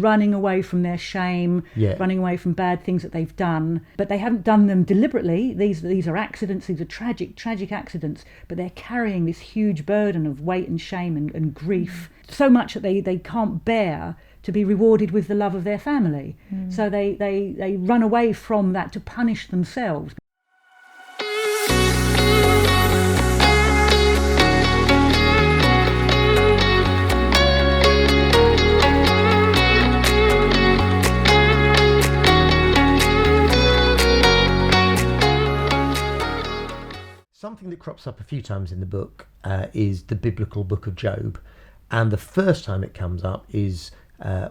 running away from their shame, running away from bad things that they've done, but they haven't done them deliberately. These are accidents, these are tragic accidents, but they're carrying this huge burden of weight and shame and grief, so much that they can't bear to be rewarded with the love of their family. So they run away from that to punish themselves. Something that crops up a few times in the book is the biblical book of Job. And the first time it comes up is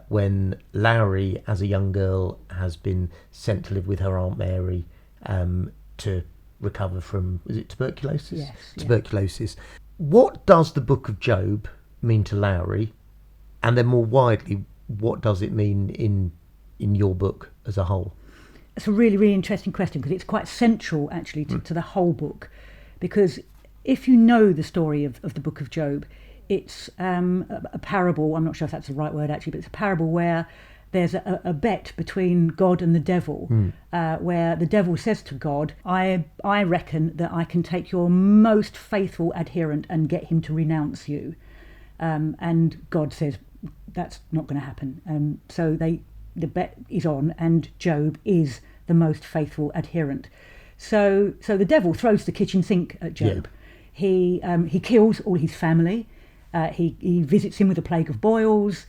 when Lowry, as a young girl, has been sent to live with her Aunt Mary to recover from, is it tuberculosis? Yes. Tuberculosis. What does the book of Job mean to Lowry? And then more widely, what does it mean in your book as a whole? It's a really, really interesting question, because it's quite central, actually, to the whole book. Because if you know the story of the book of Job, it's a parable. I'm not sure if that's the right word, actually, but it's a parable where there's a bet between God and the devil, where the devil says to God, I reckon that I can take your most faithful adherent and get him to renounce you. And God says, that's not going to happen. So the bet is on, and Job is the most faithful adherent. So the devil throws the kitchen sink at Job. Yeah. He kills all his family. He visits him with a plague of boils.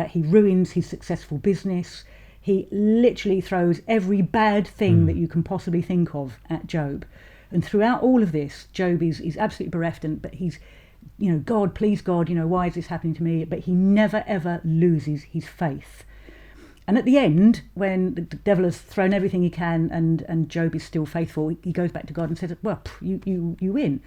He ruins his successful business. He literally throws every bad thing that you can possibly think of at Job. And throughout all of this, Job is absolutely bereft, but he's, God, please God, why is this happening to me? But he never ever loses his faith. And at the end, when the devil has thrown everything he can and Job is still faithful, he goes back to God and says, well, you win.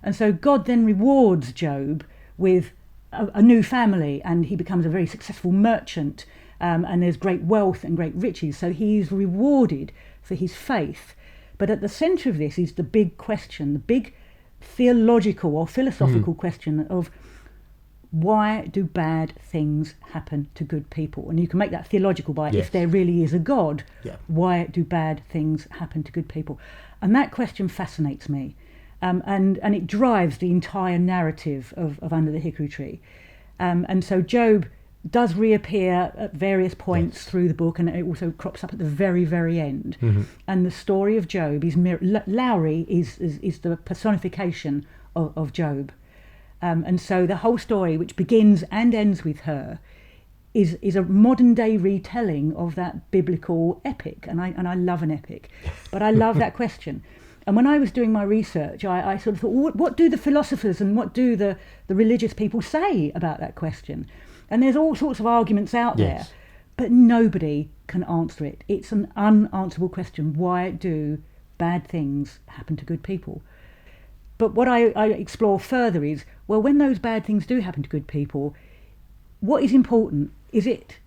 And so God then rewards Job with a new family, and he becomes a very successful merchant, and there's great wealth and great riches. So he is rewarded for his faith. But at the centre of this is the big question, the big theological or philosophical question of, why do bad things happen to good people? And you can make that theological by if there really is a God, why do bad things happen to good people? And that question fascinates me. And it drives the entire narrative of Under the Hickory Tree. And so Job does reappear at various points through the book, and it also crops up at the very, very end. And the story of Job is Lowry is the personification of Job. And so the whole story, which begins and ends with her, is a modern day retelling of that biblical epic. And I love an epic, but I love that question. And when I was doing my research, I sort of thought, what do the philosophers and what do the religious people say about that question? And there's all sorts of arguments out there, but nobody can answer it. It's an unanswerable question. Why do bad things happen to good people? But what I explore further is, well, when those bad things do happen to good people, what is important? Is it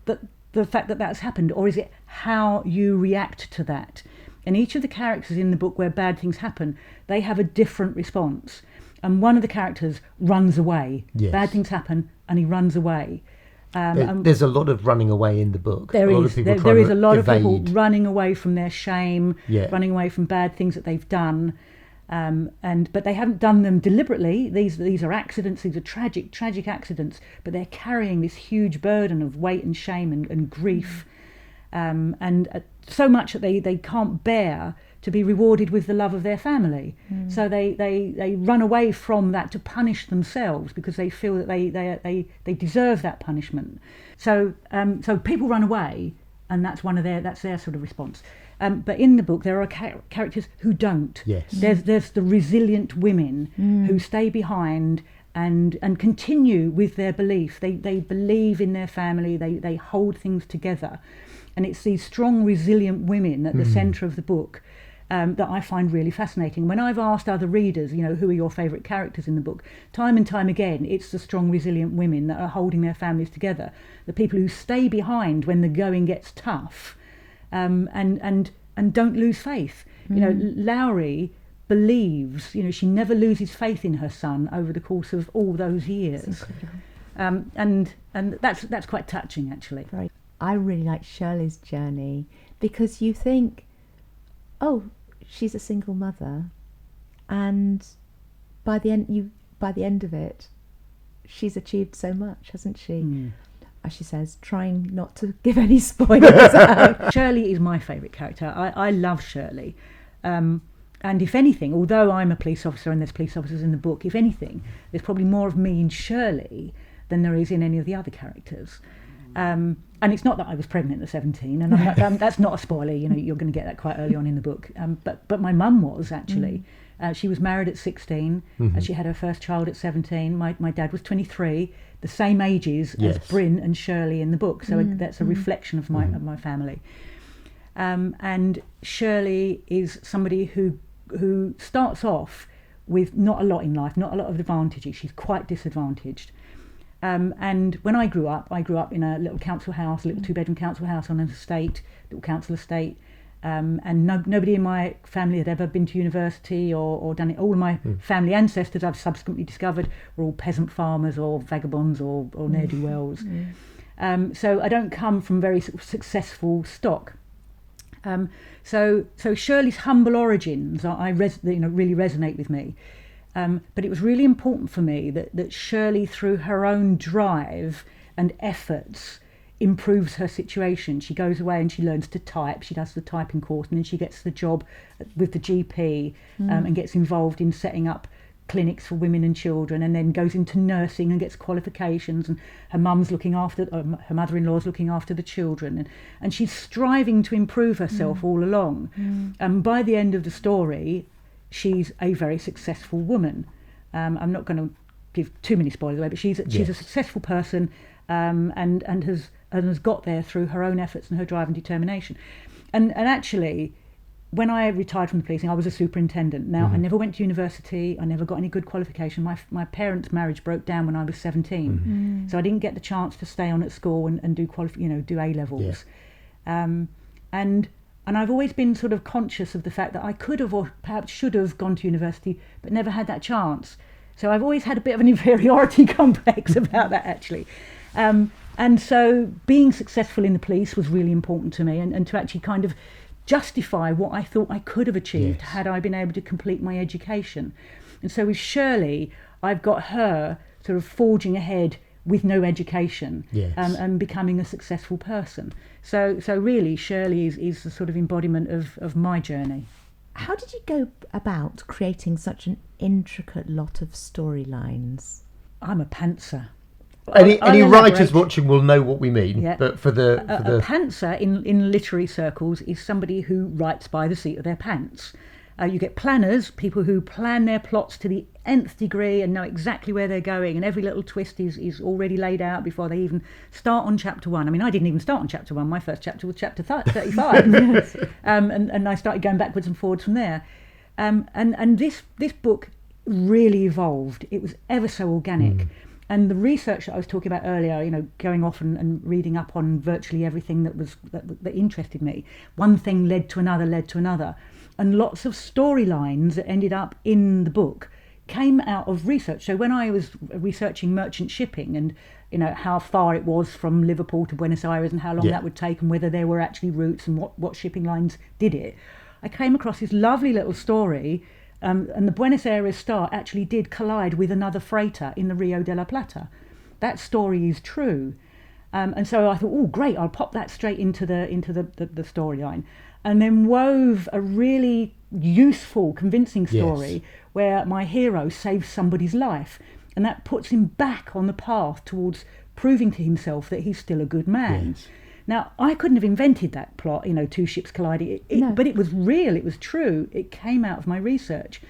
the fact that that's happened, or is it how you react to that? And each of the characters in the book where bad things happen, they have a different response. And one of the characters runs away. Bad things happen, and he runs away. There's a lot of running away in the book. There is a lot of people running away from their shame, running away from bad things that they've done. But they haven't done them deliberately. These are accidents, these are tragic accidents, but they're carrying this huge burden of weight and shame and grief, and so much that they can't bear to be rewarded with the love of their family. So they run away from that to punish themselves, because they feel that they deserve that punishment. So people run away, and that's their sort of response. But in the book, there are characters who don't. There's the resilient women who stay behind and continue with their belief. They believe in their family. They hold things together, and it's these strong, resilient women at the centre of the book that I find really fascinating. When I've asked other readers, who are your favourite characters in the book, time and time again, it's the strong, resilient women that are holding their families together, the people who stay behind when the going gets tough. And don't lose faith. Lowry believes, she never loses faith in her son over the course of all those years. And that's quite touching, actually. Right. I really like Shirley's journey because you think, oh, she's a single mother, and by the end of it, she's achieved so much, hasn't she? As she says, trying not to give any spoilers out. Shirley is my favourite character. I love Shirley. And if anything, although I'm a police officer and there's police officers in the book, if anything, there's probably more of me in Shirley than there is in any of the other characters. And it's not that I was pregnant at 17, and that's not a spoiler. You're going to get that quite early on in the book. But my mum was actually. She was married at 16. She had her first child at 17. My dad was 23, the same ages as Bryn and Shirley in the book. So that's a reflection of my family. And Shirley is somebody who starts off with not a lot in life, not a lot of advantages. She's quite disadvantaged. And when I grew up in a little council house, a little 2-bedroom council house on an estate, little council estate. And nobody in my family had ever been to university or done it. All of my family ancestors, I've subsequently discovered, were all peasant farmers or vagabonds or ne'er-do-wells. So I don't come from very successful stock. So Shirley's humble origins, really resonate with me. But it was really important for me that Shirley, through her own drive and efforts, improves her situation. She goes away and she learns to type. She does the typing course, and then she gets the job with the GP and gets involved in setting up clinics for women and children, and then goes into nursing and gets qualifications, and her mother-in-law's looking after the children, and she's striving to improve herself all along. And by the end of the story, she's a very successful woman. I'm not going to give too many spoilers away, but she's a successful person, and has got there through her own efforts and her drive and determination. And actually, when I retired from the policing, I was a superintendent. Now, I never went to university. I never got any good qualification. My parents' marriage broke down when I was 17, so I didn't get the chance to stay on at school and do do A levels. And I've always been sort of conscious of the fact that I could have or perhaps should have gone to university, but never had that chance. So I've always had a bit of an inferiority complex about that, actually. And so being successful in the police was really important to me, and to actually kind of justify what I thought I could have achieved had I been able to complete my education. And so with Shirley, I've got her sort of forging ahead with no education and becoming a successful person. So really, Shirley is the sort of embodiment of my journey. How did you go about creating such an intricate lot of storylines? I'm a pantser. Any writers watching will know what we mean. But for the a pantser in literary circles is somebody who writes by the seat of their pants. You get planners, people who plan their plots to the nth degree and know exactly where they're going, and every little twist is already laid out before they even start on chapter 1. I mean, I didn't even start on chapter 1. My first chapter was chapter 35. And I started going backwards and forwards from there. And this book really evolved. It was ever so organic. And the research that I was talking about earlier, going off and reading up on virtually everything that interested me, one thing led to another. And lots of storylines that ended up in the book came out of research. So when I was researching merchant shipping and how far it was from Liverpool to Buenos Aires and how long that would take and whether there were actually routes and what shipping lines did it, I came across this lovely little story. And the Buenos Aires Star actually did collide with another freighter in the Rio de la Plata. That story is true. And so I thought, oh, great, I'll pop that straight into the storyline. And then wove a really useful, convincing story where my hero saves somebody's life. And that puts him back on the path towards proving to himself that he's still a good man. Now, I couldn't have invented that plot, 2 ships colliding, but it was real, it was true, it came out of my research.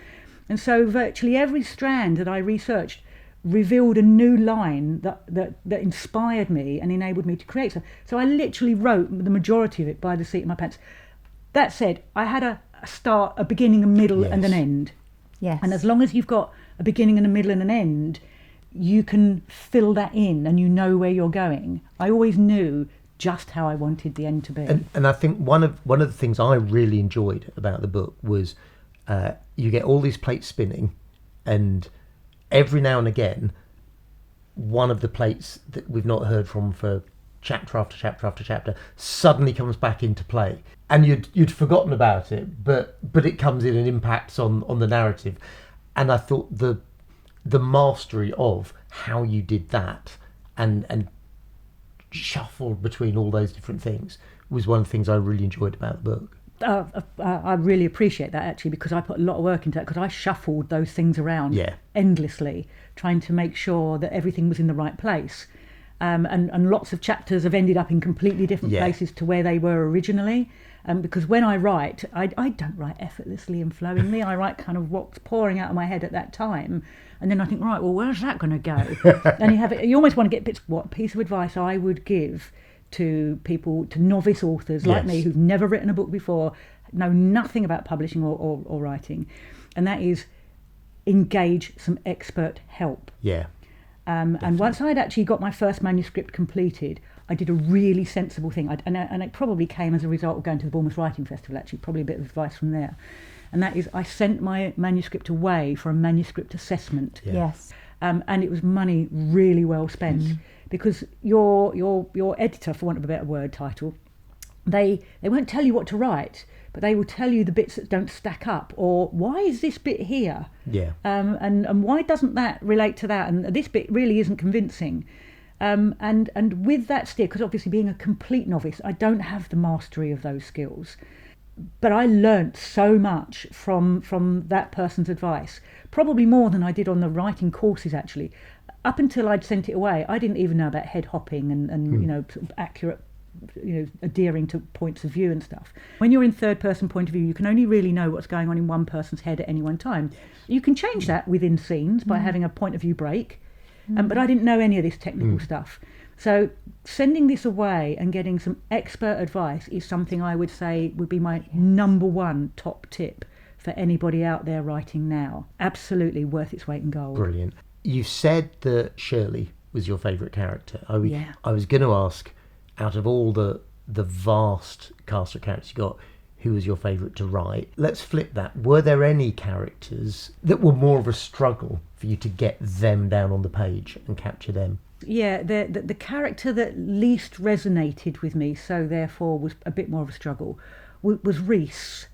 And so virtually every strand that I researched revealed a new line that inspired me and enabled me to create. So I literally wrote the majority of it by the seat of my pants. That said, I had a start, a beginning, a middle and an end. And as long as you've got a beginning and a middle and an end, you can fill that in and you know where you're going. I always knew just how I wanted the end to be. And I think one of the things I really enjoyed about the book was you get all these plates spinning, and every now and again one of the plates that we've not heard from for chapter after chapter after chapter suddenly comes back into play, and you'd forgotten about it, but it comes in and impacts on the narrative. And I thought the mastery of how you did that and shuffled between all those different things was one of the things I really enjoyed about the book. I really appreciate that, actually, because I put a lot of work into that, because I shuffled those things around endlessly, trying to make sure that everything was in the right place. And lots of chapters have ended up in completely different places to where they were originally. Because when I write, I don't write effortlessly and flowingly. I write kind of what's pouring out of my head at that time. And then I think, right, well, where's that going to go? And you almost want to get bits. What piece of advice I would give to people, to novice authors like me who've never written a book before, know nothing about publishing or writing, and that is engage some expert help. And once I'd actually got my first manuscript completed, I did a really sensible thing, and it probably came as a result of going to the Bournemouth Writing Festival, actually, probably a bit of advice from there, and that is I sent my manuscript away for a manuscript assessment. And it was money really well spent, because your editor, for want of a better word title, they won't tell you what to write, but they will tell you the bits that don't stack up, or why is this bit here? And why doesn't that relate to that? And this bit really isn't convincing. And with that steer, because obviously being a complete novice, I don't have the mastery of those skills. But I learnt so much from that person's advice, probably more than I did on the writing courses, actually. Up until I'd sent it away, I didn't even know about head hopping and sort of accurate, adhering to points of view and stuff. When you're in third person point of view, you can only really know what's going on in one person's head at any one time. You can change that within scenes by having a point of view break, but I didn't know any of this technical stuff. So sending this away and getting some expert advice is something I would say would be my number one top tip for anybody out there writing now. Absolutely worth its weight in gold. Brilliant. You said that Shirley was your favourite character. I was going to ask, out of all the vast cast of characters you got, who was your favourite to write? Let's flip that. Were there any characters that were more of a struggle for you to get them down on the page and capture them? Yeah, the character that least resonated with me, so therefore was a bit more of a struggle, was Rhys,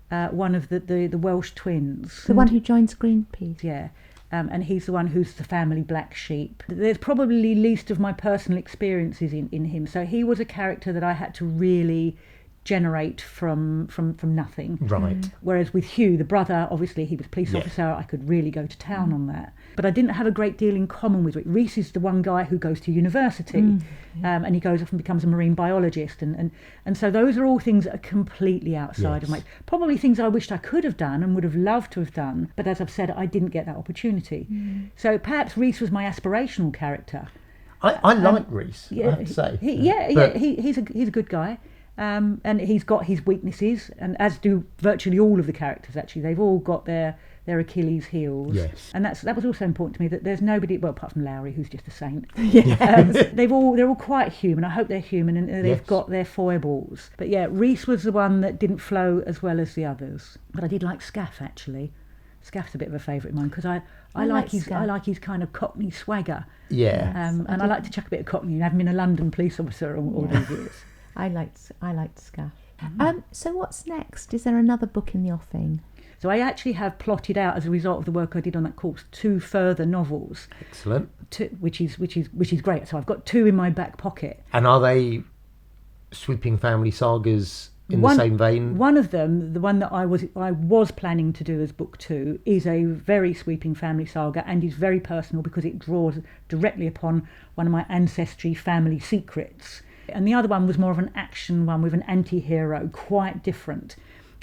one of the Welsh twins. The one who joins Greenpeace. Yeah. And he's the one who's the family black sheep. There's probably least of my personal experiences in him. So he was a character that I had to really generate from nothing. Right. Whereas with Hugh, the brother, obviously he was a police officer, I could really go to town on that. But I didn't have a great deal in common with it. Rhys is the one guy who goes to university, and he goes off and becomes a marine biologist. And so those are all things that are completely outside of my... Probably things I wished I could have done and would have loved to have done, but as I've said, I didn't get that opportunity. So perhaps Rhys was my aspirational character. I like Rhys, I have to say. He's a good guy. And he's got his weaknesses, and as do virtually all of the characters, actually. They've all got their Achilles heels. And that was also important to me, that there's nobody, well, apart from Lowry, who's just a saint. They're all quite human. I hope they're human, and they've got their foibles. But yeah, Rhys was the one that didn't flow as well as the others. But I did like Scaff, actually. Scaff's a bit of a favourite of mine, because I like his kind of Cockney swagger. And I like to chuck a bit of Cockney and have him in a London police officer all these years. I liked Scaff. So what's next? Is there another book in the offing? So I actually have plotted out, as a result of the work I did on that course, 2 further novels. Excellent. Which is great. So I've got 2 in my back pocket. And are they sweeping family sagas in the same vein? One of them, the one that I was planning to do as book 2, is a very sweeping family saga, and is very personal because it draws directly upon one of my ancestry family secrets. And the other one was more of an action one with an anti-hero, quite different.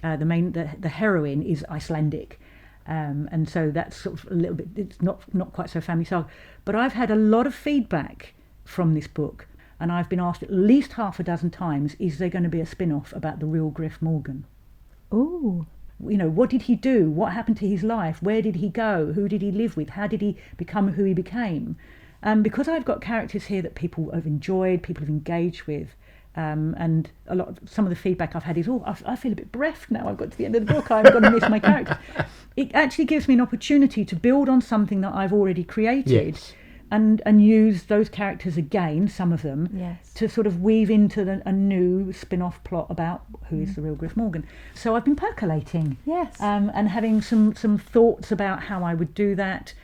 The heroine is Icelandic, and so that's sort of a little bit, it's not quite so family saga. But I've had a lot of feedback from this book, and I've been asked at least half a dozen times, is there going to be a spin-off about the real Griff Morgan? Oh. What did he do? What happened to his life? Where did he go? Who did he live with? How did he become who he became? Because I've got characters here that people have enjoyed, people have engaged with, and some of the feedback I've had is, I feel a bit bereft now. I've got to the end of the book, I'm going to miss my characters. It actually gives me an opportunity to build on something that I've already created, and use those characters again, some of them, Yes. to sort of weave into a new spin-off plot about who is the real Griff Morgan. So I've been percolating, Yes. and having some thoughts about how I would do that.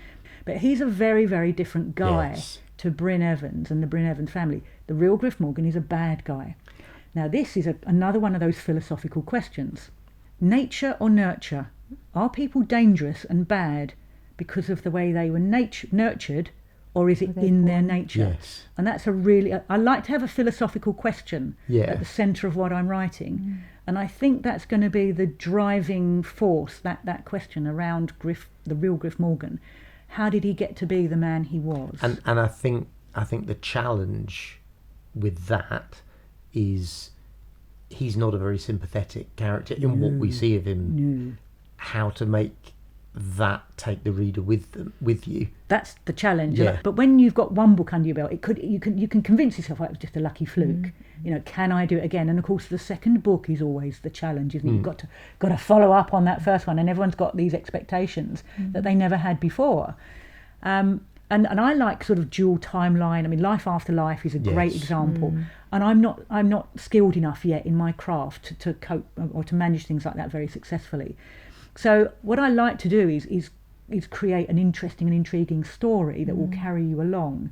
But he's a very, very different guy Yes. to Bryn Evans and the Bryn Evans family. The real Griff Morgan is a bad guy. Now this is another one of those philosophical questions. Nature or nurture? Are people dangerous and bad because of the way they were nurtured, or is it Were they in their born? nature? Yes. And that's a really... I like to have a philosophical question Yeah. at the centre of what I'm writing. And I think that's going to be the driving force, that question around the real Griff Morgan. How did he get to be the man he was? And I think the challenge with that is he's not a very sympathetic character in what we see of him. No. How to make that take the reader with you. That's the challenge. Yeah. But when you've got one book under your belt, you can convince yourself, it was just a lucky fluke. You know, can I do it again? And of course, the second book is always the challenge, isn't it? You've got to follow up on that first one, and everyone's got these expectations that they never had before. And I like sort of dual timeline. I mean, Life After Life is a great Yes. example. And I'm not skilled enough yet in my craft to cope or to manage things like that very successfully. So what I like to do is create an interesting and intriguing story that will carry you along.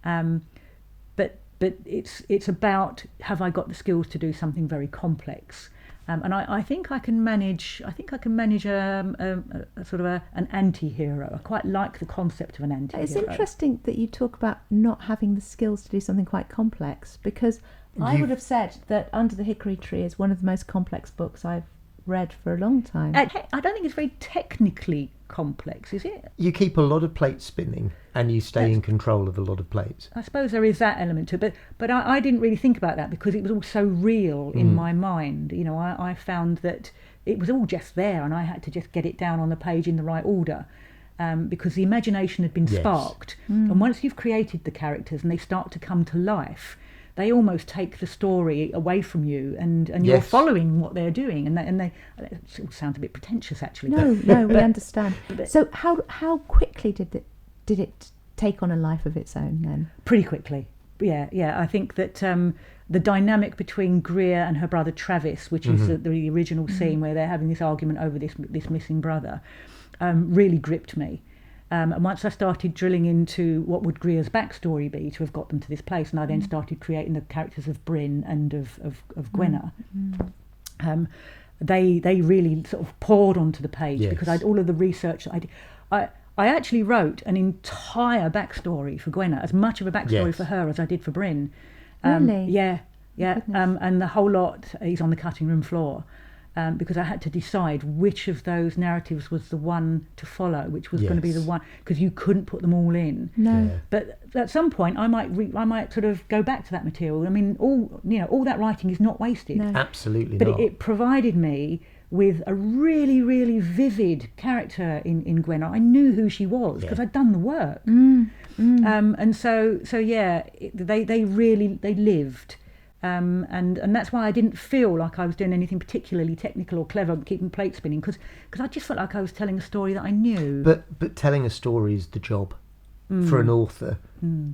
But it's about, have I got the skills to do something very complex? And I think I can manage. I think I can manage a sort of an anti-hero. I quite like the concept of an anti-hero. It's interesting that you talk about not having the skills to do something quite complex, because I would have said that Under the Hickory Tree is one of the most complex books I've read for a long time. I don't think it's very technically complex, is it? You keep a lot of plates spinning, and you stay in control of a lot of plates. I suppose there is that element to it, but I didn't really think about that because it was all so real in my mind. You know, I found that it was all just there, and I had to just get it down on the page in the right order, because the imagination had been sparked. And once you've created the characters and they start to come to life, they almost take the story away from you, and you're following what they're doing, and they it all sounds a bit pretentious actually. No, we understand. So how quickly did it take on a life of its own then? Pretty quickly, yeah. I think that the dynamic between Greer and her brother Travis, which is the original scene where they're having this argument over this missing brother, really gripped me. And once I started drilling into what would Greer's backstory be to have got them to this place, and I then started creating the characters of Bryn and of Gwenna, they really sort of poured onto the page because I'd all of the research that I actually wrote an entire backstory for Gwenna, as much of a backstory for her as I did for Bryn. Really? Yeah. And the whole lot is on the cutting room floor. Because I had to decide which of those narratives was the one to follow, which was going to be the one, because you couldn't put them all in. No. Yeah. But at some point, I might sort of go back to that material. I mean, all that writing is not wasted. No. Absolutely But not. it provided me with a really, really vivid character in Gwenna. I knew who she was because I'd done the work. And so yeah, they really lived. And that's why I didn't feel like I was doing anything particularly technical or clever, keeping plate spinning, because I just felt like I was telling a story that I knew. But telling a story is the job for an author.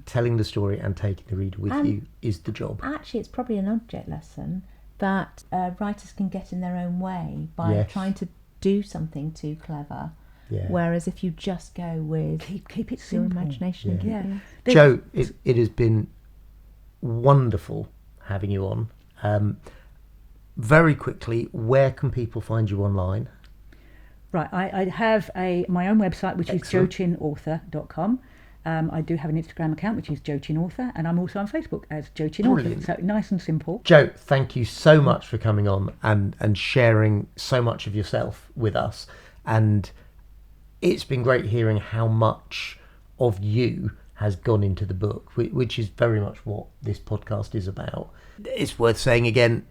Telling the story and taking the reader with you is the job. Actually, it's probably an object lesson that writers can get in their own way by trying to do something too clever. Yeah. Whereas if you just go with keep it your simple. imagination, Yeah. Jo, it has been wonderful having you on. Very quickly, where can people find you online? Right, I have my own website, which is jochinnauthor.com. I do have an Instagram account, which is Jo Chinn Author, and I'm also on Facebook as Jo Chinn Author. So nice and simple. Jo, thank you so much for coming on and sharing so much of yourself with us. And it's been great hearing how much of you has gone into the book, which is very much what this podcast is about. It's worth saying again,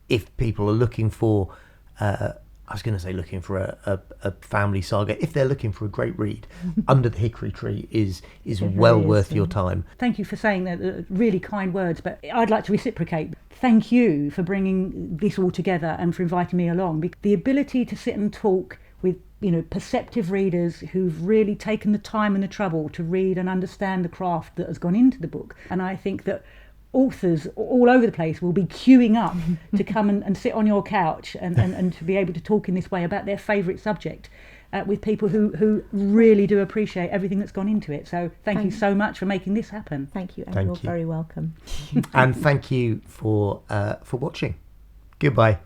if people are looking for, I was going to say looking for a family saga, if they're looking for a great read, Under the Hickory Tree is well worth your time. Thank you for saying that, really kind words, but I'd like to reciprocate. Thank you for bringing this all together and for inviting me along. The ability to sit and talk with perceptive readers who've really taken the time and the trouble to read and understand the craft that has gone into the book. And I think that authors all over the place will be queuing up to come and sit on your couch and to be able to talk in this way about their favourite subject with people who really do appreciate everything that's gone into it. So thank you so much for making this happen. Thank you, and you're very welcome. And thank you for watching. Goodbye.